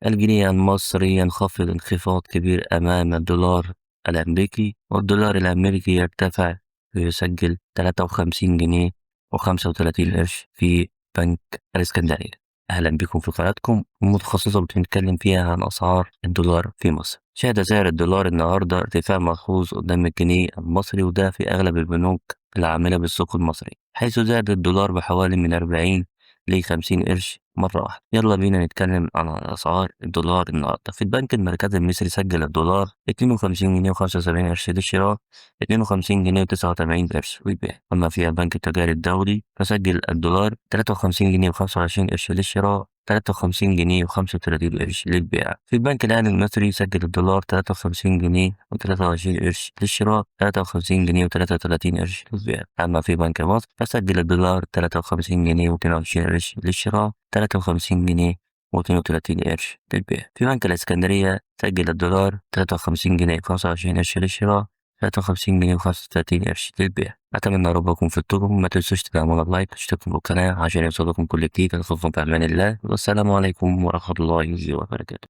الجنيه المصري ينخفض انخفاض كبير أمام الدولار الأمريكي، والدولار الأمريكي يرتفع ويسجل 53 جنيه و35 قرش في بنك الإسكندرية. أهلا بكم في قناتكم المتخصصة بنتكلم فيها عن أسعار الدولار في مصر. شهد سعر الدولار النهاردة ارتفاع ملحوظ قدام الجنيه المصري، وده في أغلب البنوك العاملة بالسوق المصري، حيث زاد الدولار بحوالي من 40 ل50 قرش مرة واحدة. يلا بينا نتكلم عن أسعار الدولار النهاردة. في البنك المركزي المصري سجل الدولار 52 جنيه و75 قرش للشراء، 52 جنيه و89 قرش للبيع. أما في البنك التجاري الدولي فسجل الدولار 53 جنيه و25 قرش للشراء، 53 جنيه و35 قرش للبيع. في البنك الأهلي المصري سجل الدولار 53 جنيه و23 قرش للشراء، 53 جنيه و33 قرش للبيع. أما في بنك مصر فسجل الدولار 53 جنيه و22 قرش للشراء، 53 جنيه و32 قرش للبيع. في بنك الإسكندرية سجل الدولار 53 جنيه و25 قرش للشراء، 53 جنيه و35 قرش للبيع. أتمنى ربكم في الطرق، ما تنسوش تعملوا لايك وتشتركوا في القناة عشان يوصلكم كل جديد. أشوفكم في أمان الله، والسلام عليكم ورحمة الله وبركاته.